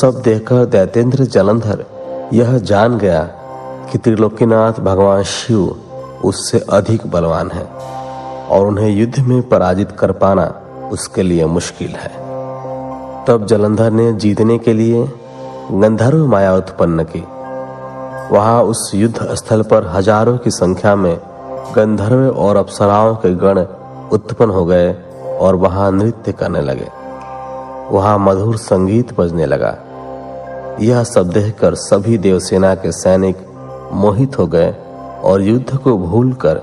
सब देखकर दैत्येंद्र जलंधर यह जान गया कि त्रिलोकीनाथ भगवान शिव उससे अधिक बलवान है और उन्हें युद्ध में पराजित कर पाना उसके लिए मुश्किल है। तब जलंधर ने जीतने के लिए गंधर्व माया उत्पन्न की। वहां उस युद्ध स्थल पर हजारों की संख्या में गंधर्व और अप्सराओं के गण उत्पन्न हो गए और वहां नृत्य करने लगे। वहां मधुर संगीत बजने लगा। यह सब देखकर सभी देवसेना के सैनिक मोहित हो गए और युद्ध को भूलकर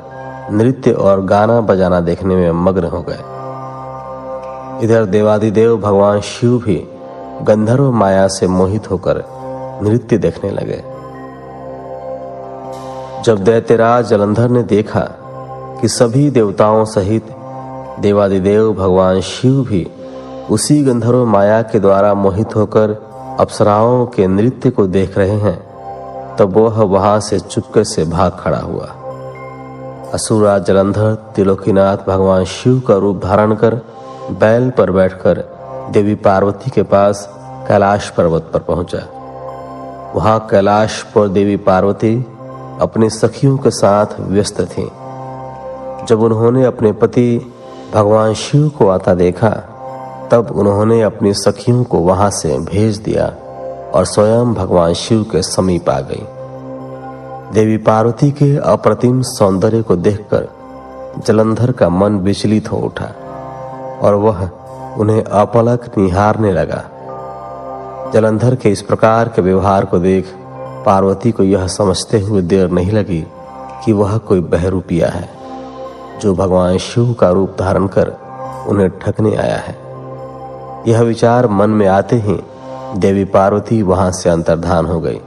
नृत्य और गाना बजाना देखने में मग्न हो गए। इधर देवादिदेव भगवान शिव भी गंधर्व माया से मोहित होकर नृत्य देखने लगे। जब दैत्यराज जलंधर ने देखा कि सभी देवताओं सहित देवादिदेव भगवान शिव भी उसी गंधर्व माया के द्वारा मोहित होकर अप्सराओं के नृत्य को देख रहे हैं, तब वह वहां से चुपके से भाग खड़ा हुआ। असुरराज जलंधर त्रिलोकीनाथ भगवान शिव का रूप धारण कर बैल पर बैठकर देवी पार्वती के पास कैलाश पर्वत पर पहुंचा। वहां कैलाश पर देवी पार्वती अपनी सखियों के साथ व्यस्त थीं। जब उन्होंने अपने पति भगवान शिव को आता देखा, तब उन्होंने अपनी सखियों को वहां से भेज दिया और स्वयं भगवान शिव के समीप आ गई। देवी पार्वती के अप्रतिम सौंदर्य को देखकर जलंधर का मन विचलित हो उठा और वह उन्हें अपलक निहारने लगा। जलंधर के इस प्रकार के व्यवहार को देख पार्वती को यह समझते हुए देर नहीं लगी कि वह कोई बहरूपिया है जो भगवान शिव का रूप धारण कर उन्हें ठगने आया है। यह विचार मन में आते ही देवी पार्वती वहां से अंतर्धान हो गई।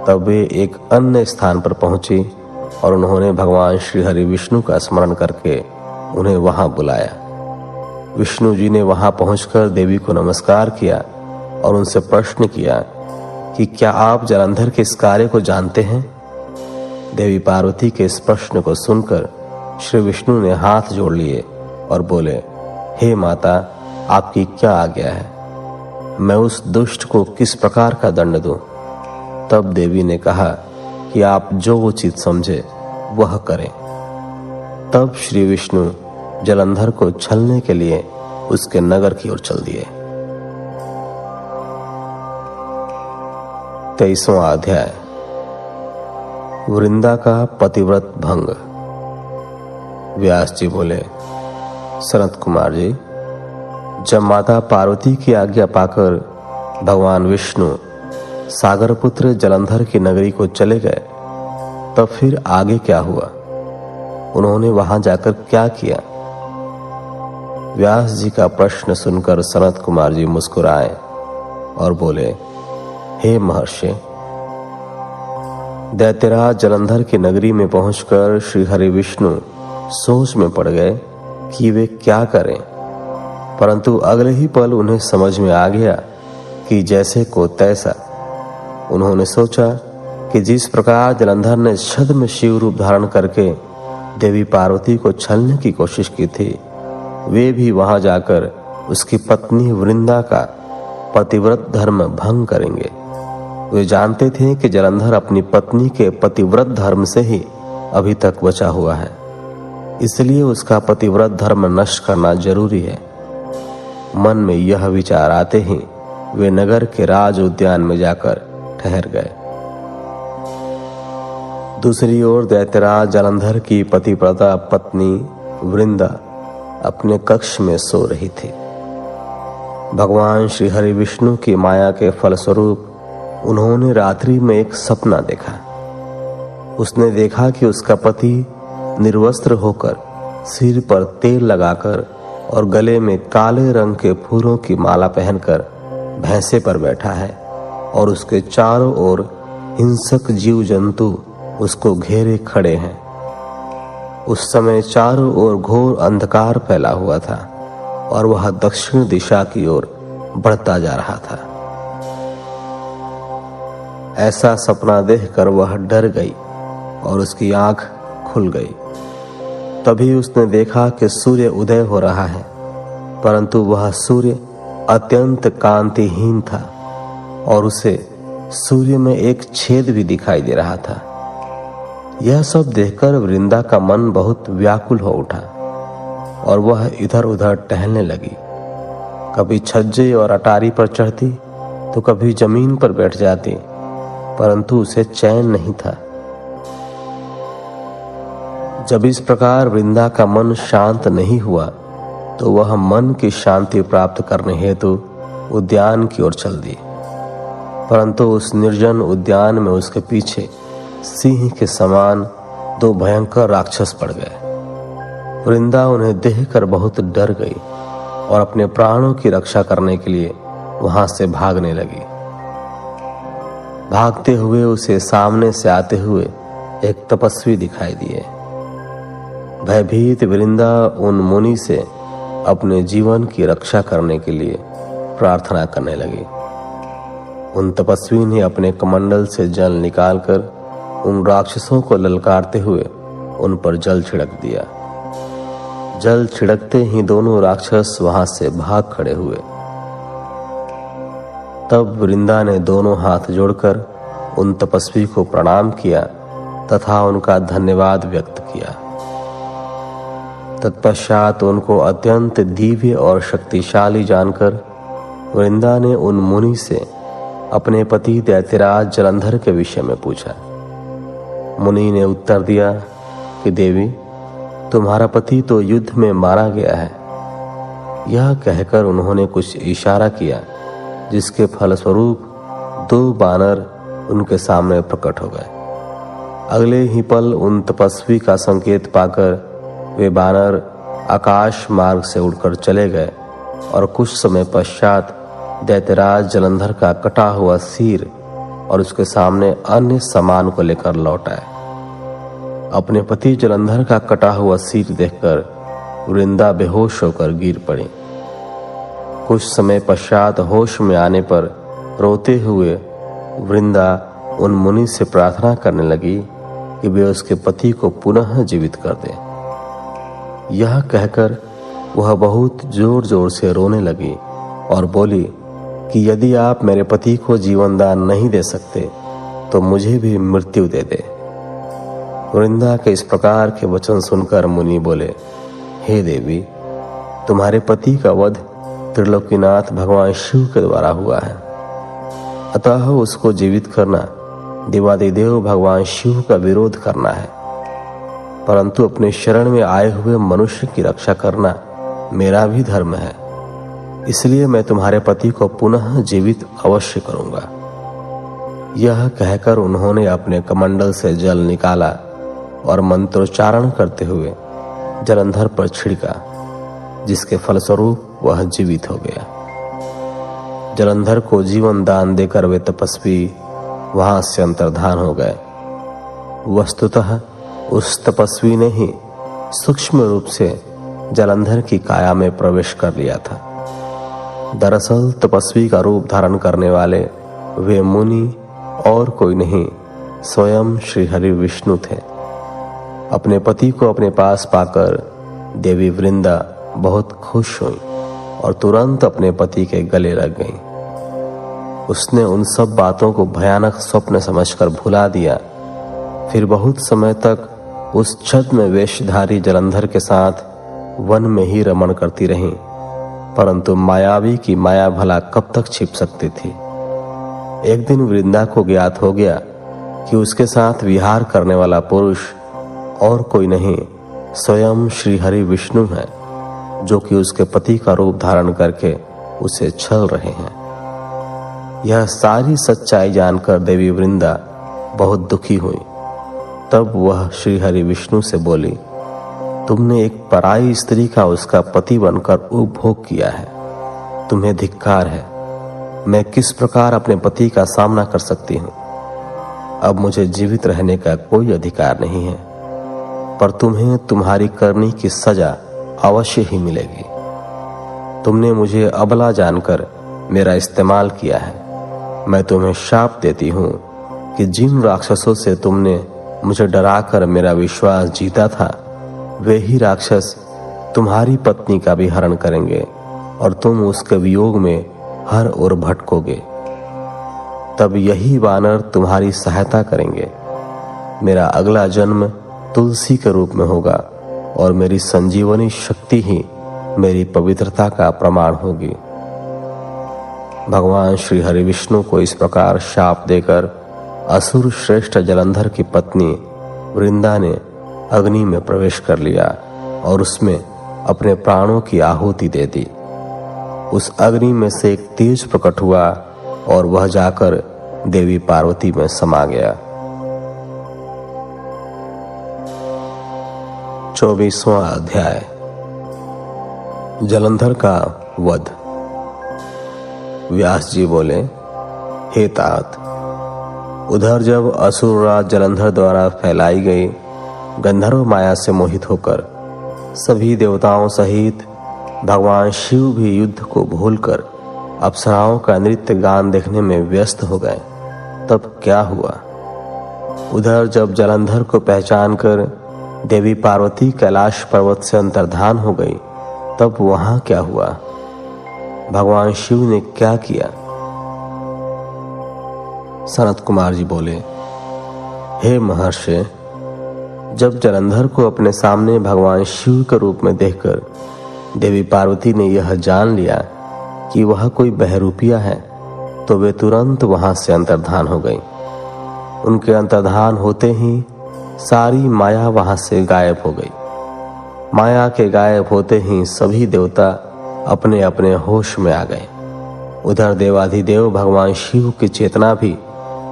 तब वे एक अन्य स्थान पर पहुंची और उन्होंने भगवान श्री हरि विष्णु का स्मरण करके उन्हें वहां बुलाया। विष्णु जी ने वहां पहुंचकर देवी को नमस्कार किया और उनसे प्रश्न किया कि क्या आप जलंधर के इस कार्य को जानते हैं? देवी पार्वती के इस प्रश्न को सुनकर श्री विष्णु ने हाथ जोड़ लिए और बोले, हे माता, आपकी क्या आज्ञा है? मैं उस दुष्ट को किस प्रकार का दंड दूं? तब देवी ने कहा कि आप जो उचित समझे वह करें। तब श्री विष्णु जलंधर को छलने के लिए उसके नगर की ओर चल दिए। 23वां अध्याय। वृंदा का पतिव्रत भंग। व्यास जी बोले, सनत कुमार जी, जब माता पार्वती की आज्ञा पाकर भगवान विष्णु सागरपुत्र जलंधर की नगरी को चले गए, तब फिर आगे क्या हुआ? उन्होंने वहां जाकर क्या किया? व्यास जी का प्रश्न सुनकर सनत कुमार जी मुस्कुराए और बोले, हे महर्षि, दैत्यराज जलंधर की नगरी में पहुंचकर श्री हरि विष्णु सोच में पड़ गए कि वे क्या करें, परंतु अगले ही पल उन्हें समझ में आ गया कि जैसे को तैसा। उन्होंने सोचा कि जिस प्रकार जलंधर ने छद्म शिव रूप धारण करके देवी पार्वती को छलने की कोशिश की थी, वे भी वहां जाकर उसकी पत्नी वृंदा का पतिव्रत धर्म भंग करेंगे। वे जानते थे कि जलंधर अपनी पत्नी के पतिव्रत धर्म से ही अभी तक बचा हुआ है, इसलिए उसका पतिव्रत धर्म नष्ट करना जरूरी है। मन में यह विचार आते ही वे नगर के राज उद्यान में जाकर ठहर गए। दूसरी ओर दैत्यराज जलंधर की पतिव्रता पत्नी वृंदा अपने कक्ष में सो रही थी। भगवान श्री हरि विष्णु की माया के फलस्वरूप उन्होंने रात्रि में एक सपना देखा। उसने देखा कि उसका पति निर्वस्त्र होकर सिर पर तेल लगाकर और गले में काले रंग के फूलों की माला पहनकर भैंसे पर बैठा है और उसके चारों ओर हिंसक जीव जंतु उसको घेरे खड़े हैं। उस समय चारों ओर घोर अंधकार फैला हुआ था और वह दक्षिण दिशा की ओर बढ़ता जा रहा था। ऐसा सपना देखकर वह डर गई और उसकी आंख खुल गई। तभी उसने देखा कि सूर्य उदय हो रहा है, परंतु वह सूर्य अत्यंत कांतिहीन था और उसे सूर्य में एक छेद भी दिखाई दे रहा था। यह सब देखकर वृंदा का मन बहुत व्याकुल हो उठा और वह इधर उधर टहलने लगी। कभी छज्जे और अटारी पर चढ़ती तो कभी जमीन पर बैठ जाती, परंतु उसे चैन नहीं था। जब इस प्रकार वृंदा का मन शांत नहीं हुआ तो वह मन की शांति प्राप्त करने हेतु उद्यान की ओर चल दी, परंतु उस निर्जन उद्यान में उसके पीछे सिंह के समान 2 भयंकर राक्षस पड़ गए। वृंदा उन्हें देखकर बहुत डर गई और अपने प्राणों की रक्षा करने के लिए वहां से भागने लगी। भागते हुए उसे सामने से आते हुए एक तपस्वी दिखाई दिए। भयभीत वृंदा उन मुनि से अपने जीवन की रक्षा करने के लिए प्रार्थना करने लगी। उन तपस्वी ने अपने कमंडल से जल निकालकर उन राक्षसों को ललकारते हुए उन पर जल छिड़क दिया। जल छिड़कते ही दोनों राक्षस वहां से भाग खड़े हुए। तब वृंदा ने दोनों हाथ जोड़कर उन तपस्वी को प्रणाम किया तथा उनका धन्यवाद व्यक्त किया। तत्पश्चात उनको अत्यंत दिव्य और शक्तिशाली जानकर वृंदा ने उन मुनि से अपने पति दैत्यराज जलंधर के विषय में पूछा। मुनि ने उत्तर दिया कि देवी, तुम्हारा पति तो युद्ध में मारा गया है। यह कहकर उन्होंने कुछ इशारा किया, जिसके फलस्वरूप 2 बानर उनके सामने प्रकट हो गए। अगले ही पल उन तपस्वी का संकेत पाकर वे बानर आकाश मार्ग से उड़कर चले गए और कुछ समय पश्चात दैत्यराज जलंधर का कटा हुआ सिर और उसके सामने अन्य सामान को लेकर लौट आए। अपने पति जलंधर का कटा हुआ सिर देखकर वृंदा बेहोश होकर गिर पड़ी। कुछ समय पश्चात होश में आने पर रोते हुए वृंदा उन मुनि से प्रार्थना करने लगी कि वे उसके पति को पुनः जीवित कर दे। यह कहकर वह बहुत जोर जोर से रोने लगी और बोली कि यदि आप मेरे पति को जीवन दान नहीं दे सकते तो मुझे भी मृत्यु दे दे। वृंदा के इस प्रकार के वचन सुनकर मुनि बोले, हे देवी, तुम्हारे पति का वध त्रिलोकीनाथ भगवान शिव के द्वारा हुआ है, अतः उसको जीवित करना देवादिदेव भगवान शिव का विरोध करना है, परंतु अपने शरण में आए हुए मनुष्य की रक्षा करना मेरा भी धर्म है। इसलिए मैं तुम्हारे पति को पुनः जीवित अवश्य करूंगा। यह कहकर उन्होंने अपने कमंडल से जल निकाला और मंत्रोच्चारण करते हुए जलंधर पर छिड़का, जिसके फलस्वरूप वह जीवित हो गया। जलंधर को जीवन दान देकर वे तपस्वी वहां से अंतर्धान हो गए। वस्तुतः उस तपस्वी ने ही सूक्ष्म रूप से जलंधर की काया में प्रवेश कर लिया था। दरअसल तपस्वी का रूप धारण करने वाले वे मुनि और कोई नहीं, स्वयं श्री हरि विष्णु थे। अपने पति को अपने पास पाकर देवी वृंदा बहुत खुश हुई और तुरंत अपने पति के गले लग गई। उसने उन सब बातों को भयानक स्वप्न समझकर भुला दिया। फिर बहुत समय तक उस छद्म वेशधारी जलंधर के साथ वन में ही रमण करती रहीं, परंतु मायावी की माया भला कब तक छिप सकती थी। एक दिन वृंदा को ज्ञात हो गया कि उसके साथ विहार करने वाला पुरुष और कोई नहीं, स्वयं श्री हरि विष्णु है, जो कि उसके पति का रूप धारण करके उसे छल रहे हैं। यह सारी सच्चाई जानकर देवी वृंदा बहुत दुखी हुई। तब वह श्री हरि विष्णु से बोली, तुमने एक पराई स्त्री का उसका पति बनकर उपभोग किया है, तुम्हें धिक्कार है। मैं किस प्रकार अपने पति का सामना कर सकती हूँ? अब मुझे जीवित रहने का कोई अधिकार नहीं है, पर तुम्हें तुम्हारी करनी की सजा अवश्य ही मिलेगी। तुमने मुझे अबला जानकर मेरा इस्तेमाल किया है। मैं तुम्हें शाप देती हूँ कि जिन राक्षसों से तुमने मुझे डराकर मेरा विश्वास जीता था, वे ही राक्षस तुम्हारी पत्नी का भी हरण करेंगे और तुम उसके वियोग में हर ओर भटकोगे। तब यही वानर तुम्हारी सहायता करेंगे। मेरा अगला जन्म तुलसी के रूप में होगा और मेरी संजीवनी शक्ति ही मेरी पवित्रता का प्रमाण होगी। भगवान श्री हरि विष्णु को इस प्रकार शाप देकर असुर श्रेष्ठ जलंधर की पत्नी वृंदा ने अग्नि में प्रवेश कर लिया और उसमें अपने प्राणों की आहुति दे दी। उस अग्नि में से एक तेज प्रकट हुआ और वह जाकर देवी पार्वती में समा गया। 24वां अध्याय, जलंधर का वध। व्यास जी बोले, हे तात, उधर जब असुरराज जलंधर द्वारा फैलाई गई गंधर्व माया से मोहित होकर सभी देवताओं सहित भगवान शिव भी युद्ध को भूलकर अप्सराओं का नृत्य गान देखने में व्यस्त हो गए, तब क्या हुआ? उधर जब जलंधर को पहचान कर देवी पार्वती कैलाश पर्वत से अंतर्धान हो गई, तब वहां क्या हुआ? भगवान शिव ने क्या किया? सनत कुमार जी बोले, हे महर्षि, जब जलंधर को अपने सामने भगवान शिव के रूप में देखकर देवी पार्वती ने यह जान लिया कि वह कोई बहरूपिया है, तो वे तुरंत वहां से अंतर्धान हो गई। उनके अंतर्धान होते ही सारी माया वहां से गायब हो गई। माया के गायब होते ही सभी देवता अपने अपने होश में आ गए। उधर देवाधिदेव भगवान शिव की चेतना भी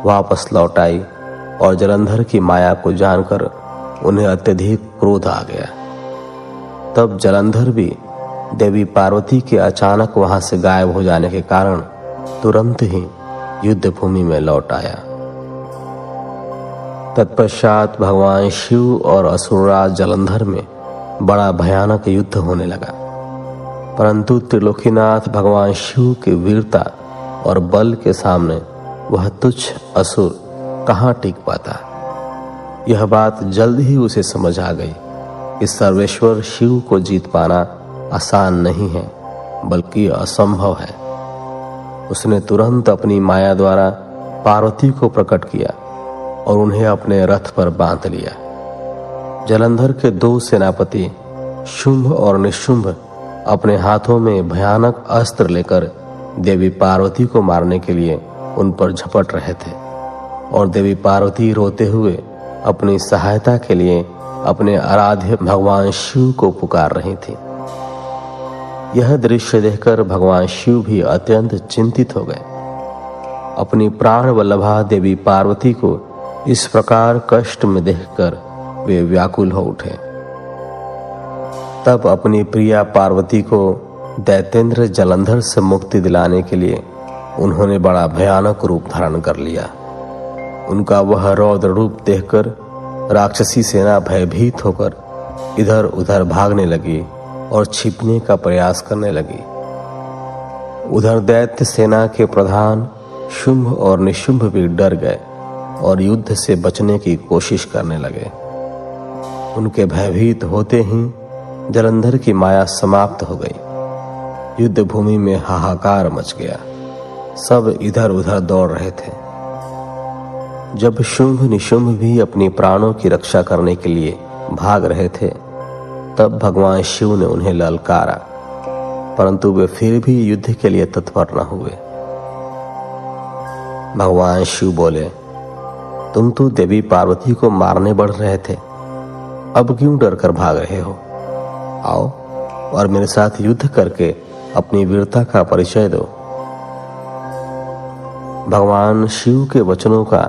वापस लौट आई और जलंधर की माया को जानकर उन्हें अत्यधिक क्रोध आ गया। तब जलंधर भी देवी पार्वती के अचानक वहां से गायब हो जाने के कारण तुरंत ही युद्ध भूमि में लौट आया। तत्पश्चात भगवान शिव और असुरराज जलंधर में बड़ा भयानक युद्ध होने लगा, परंतु त्रिलोकीनाथ भगवान शिव की वीरता और बल के सामने वह तुच्छ असुर कहाँ टिक पाता। यह बात जल्द ही उसे समझ आ गई कि सर्वेश्वर शिव को जीत पाना आसान नहीं है, बल्कि असंभव है। उसने तुरंत अपनी माया द्वारा पार्वती को प्रकट किया और उन्हें अपने रथ पर बांध लिया। जलंधर के दो सेनापति शुंभ और निशुंभ अपने हाथों में भयानक अस्त्र लेकर देवी पार्वती को मारने के लिए उन पर झपट रहे थे और देवी पार्वती रोते हुए अपनी सहायता के लिए अपने आराध्य भगवान शिव को पुकार रही थी। यह दृश्य देखकर भगवान शिव भी अत्यंत चिंतित हो गए। अपनी प्राण वल्लभा देवी पार्वती को इस प्रकार कष्ट में देखकर वे व्याकुल हो उठे। तब अपनी प्रिया पार्वती को दैतेंद्र जलंधर से मुक्ति दिलाने के लिए उन्होंने बड़ा भयानक रूप धारण कर लिया। उनका वह रौद्र रूप देखकर राक्षसी सेना भयभीत होकर इधर उधर भागने लगी और छिपने का प्रयास करने लगी। उधर दैत्य सेना के प्रधान शुंभ और निशुंभ भी डर गए और युद्ध से बचने की कोशिश करने लगे। उनके भयभीत होते ही जलंधर की माया समाप्त हो गई। युद्ध भूमि में हाहाकार मच गया। सब इधर उधर दौड़ रहे थे। जब शुंभ निशुंभ भी अपनी प्राणों की रक्षा करने के लिए भाग रहे थे, तब भगवान शिव ने उन्हें ललकारा, परंतु वे फिर भी युद्ध के लिए तत्पर न हुए। भगवान शिव बोले, तुम तो देवी पार्वती को मारने बढ़ रहे थे, अब क्यों डर कर भाग रहे हो? आओ और मेरे साथ युद्ध करके अपनी वीरता का परिचय दो। भगवान शिव के वचनों का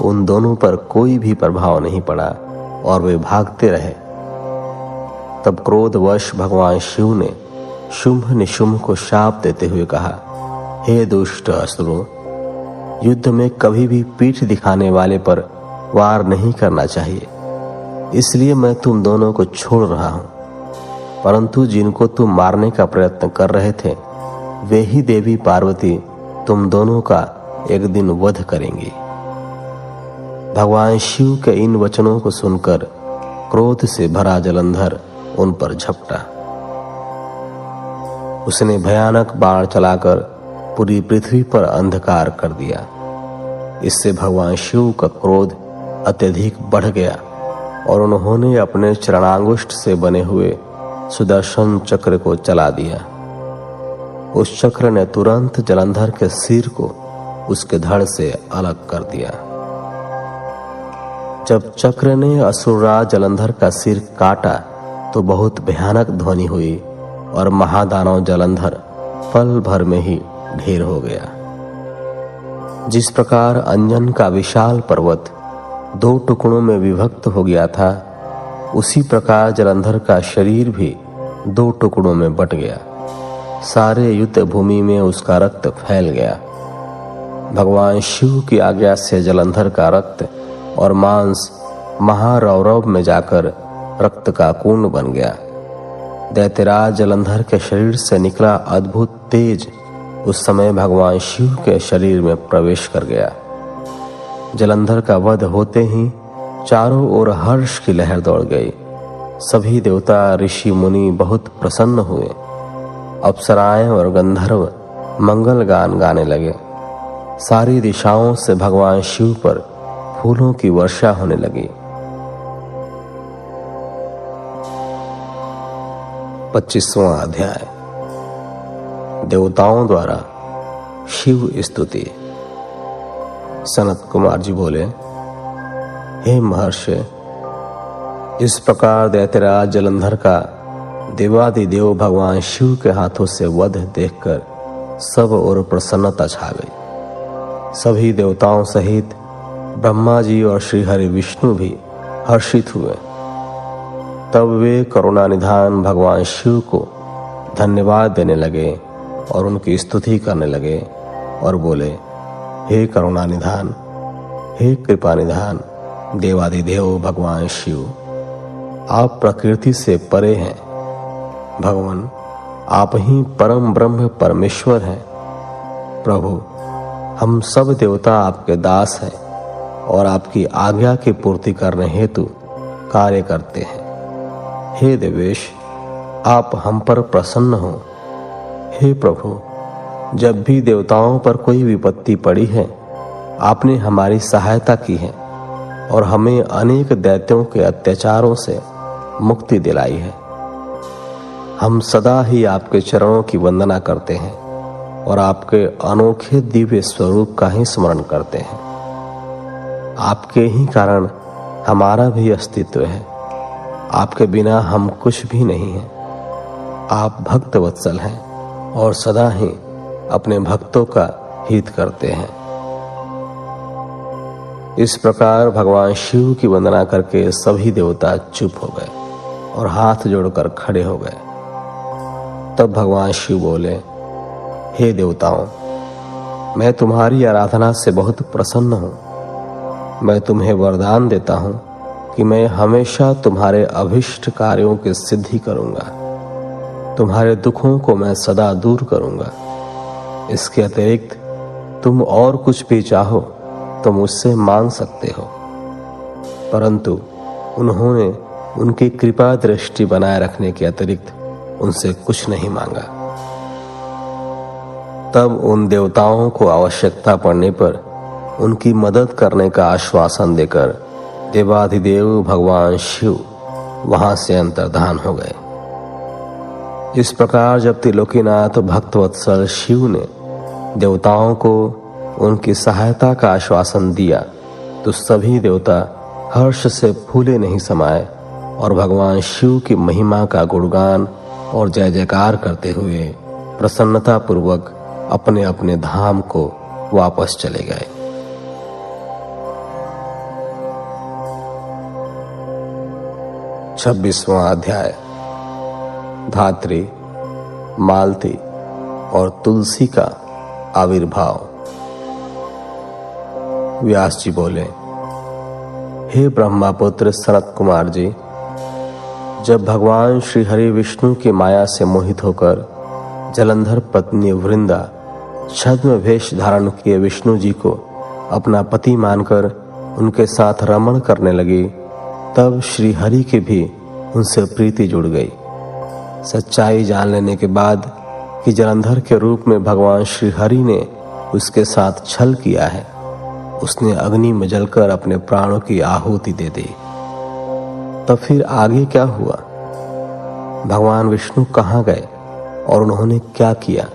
उन दोनों पर कोई भी प्रभाव नहीं पड़ा और वे भागते रहे। तब क्रोधवश भगवान शिव ने शुंभ निशुंभ को शाप देते हुए कहा, हे दुष्ट असुरों, युद्ध में कभी भी पीठ दिखाने वाले पर वार नहीं करना चाहिए, इसलिए मैं तुम दोनों को छोड़ रहा हूं। परंतु जिनको तुम मारने का प्रयत्न कर रहे थे, वे ही देवी पार्वती तुम दोनों का एक दिन वध करेंगी। भगवान शिव के इन वचनों को सुनकर क्रोध से भरा जलंधर उन पर झपटा। उसने भयानक बाण चलाकर पूरी पृथ्वी पर अंधकार कर दिया इससे भगवान शिव का क्रोध अत्यधिक बढ़ गया और उन्होंने अपने चरणांगुष्ठ से बने हुए सुदर्शन चक्र को चला दिया। उस चक्र ने तुरंत जलंधर के सिर को उसके धड़ से अलग कर दिया। जब चक्र ने असुरराज जलंधर का सिर काटा तो बहुत भयानक ध्वनि हुई और महादानव जलंधर पल भर में ही ढेर हो गया। जिस प्रकार अंजन का विशाल पर्वत 2 टुकड़ों में विभक्त हो गया था, उसी प्रकार जलंधर का शरीर भी 2 टुकड़ों में बट गया। सारे युद्ध भूमि में उसका रक्त फैल गया। भगवान शिव की आज्ञा से जलंधर का रक्त और मांस महारौरव में जाकर रक्त का कुंड बन गया। दैत्यराज जलंधर के शरीर से निकला अद्भुत तेज उस समय भगवान शिव के शरीर में प्रवेश कर गया। जलंधर का वध होते ही चारों ओर हर्ष की लहर दौड़ गई। सभी देवता ऋषि मुनि बहुत प्रसन्न हुए। अप्सराएं और गंधर्व मंगल गान गाने लगे। सारी दिशाओं से भगवान शिव पर फूलों की वर्षा होने लगी। 25वां अध्याय। देवताओं द्वारा शिव स्तुति। सनत कुमार जी बोले, हे महर्षि, इस प्रकार दैत्यराज जलंधर का देवादिदेव भगवान शिव के हाथों से वध देखकर सब ओर प्रसन्नता छा गई। सभी देवताओं सहित ब्रह्मा जी और श्री हरि विष्णु भी हर्षित हुए। तब वे करुणानिधान भगवान शिव को धन्यवाद देने लगे और उनकी स्तुति करने लगे और बोले, हे करुणानिधान, हे कृपानिधान देवादिदेव भगवान शिव, आप प्रकृति से परे हैं। भगवान, आप ही परम ब्रह्म परमेश्वर हैं। प्रभु, हम सब देवता आपके दास हैं और आपकी आज्ञा की पूर्ति करने हेतु कार्य करते हैं। हे देवेश, आप हम पर प्रसन्न हो। हे प्रभु, जब भी देवताओं पर कोई विपत्ति पड़ी है, आपने हमारी सहायता की है और हमें अनेक दैत्यों के अत्याचारों से मुक्ति दिलाई है। हम सदा ही आपके चरणों की वंदना करते हैं और आपके अनोखे दिव्य स्वरूप का ही स्मरण करते हैं। आपके ही कारण हमारा भी अस्तित्व है। आपके बिना हम कुछ भी नहीं हैं। आप भक्त वत्सल हैं और सदा ही अपने भक्तों का हित करते हैं। इस प्रकार भगवान शिव की वंदना करके सभी देवता चुप हो गए और हाथ जोड़कर खड़े हो गए। तब भगवान शिव बोले, हे देवताओं, मैं तुम्हारी आराधना से बहुत प्रसन्न हूं। मैं तुम्हें वरदान देता हूं कि मैं हमेशा तुम्हारे अभिष्ट कार्यों की सिद्धि करूंगा। तुम्हारे दुखों को मैं सदा दूर करूंगा। इसके अतिरिक्त तुम और कुछ भी चाहो तो मुझसे मांग सकते हो। परंतु उन्होंने उनकी कृपा दृष्टि बनाए रखने के अतिरिक्त उनसे कुछ नहीं मांगा। तब उन देवताओं को आवश्यकता पड़ने पर उनकी मदद करने का आश्वासन देकर देवाधिदेव भगवान शिव वहां से अंतर्धान हो गए। इस प्रकार जब त्रिलोकीनाथ भक्तवत्सल शिव ने देवताओं को उनकी सहायता का आश्वासन दिया तो सभी देवता हर्ष से फूले नहीं समाये और भगवान शिव की महिमा का गुणगान और जय जयकार करते हुए प्रसन्नता पूर्वक अपने अपने धाम को वापस चले गए। छब्बीसवां अध्याय। धात्री, मालती और तुलसी का आविर्भाव। व्यास जी बोले, हे ब्रह्मापुत्र सनत कुमार जी, जब भगवान श्री हरि विष्णु की माया से मोहित होकर जलंधर पत्नी वृंदा छद्म वेश धारण किए विष्णु जी को अपना पति मानकर उनके साथ रमण करने लगी, तब श्री हरि की भी उनसे प्रीति जुड़ गई। सच्चाई जान लेने के बाद कि जलंधर के रूप में भगवान श्री हरि ने उसके साथ छल किया है, उसने अग्नि में जलकर अपने प्राणों की आहुति दे दी। तब फिर आगे क्या हुआ? भगवान विष्णु कहाँ गए और उन्होंने क्या किया?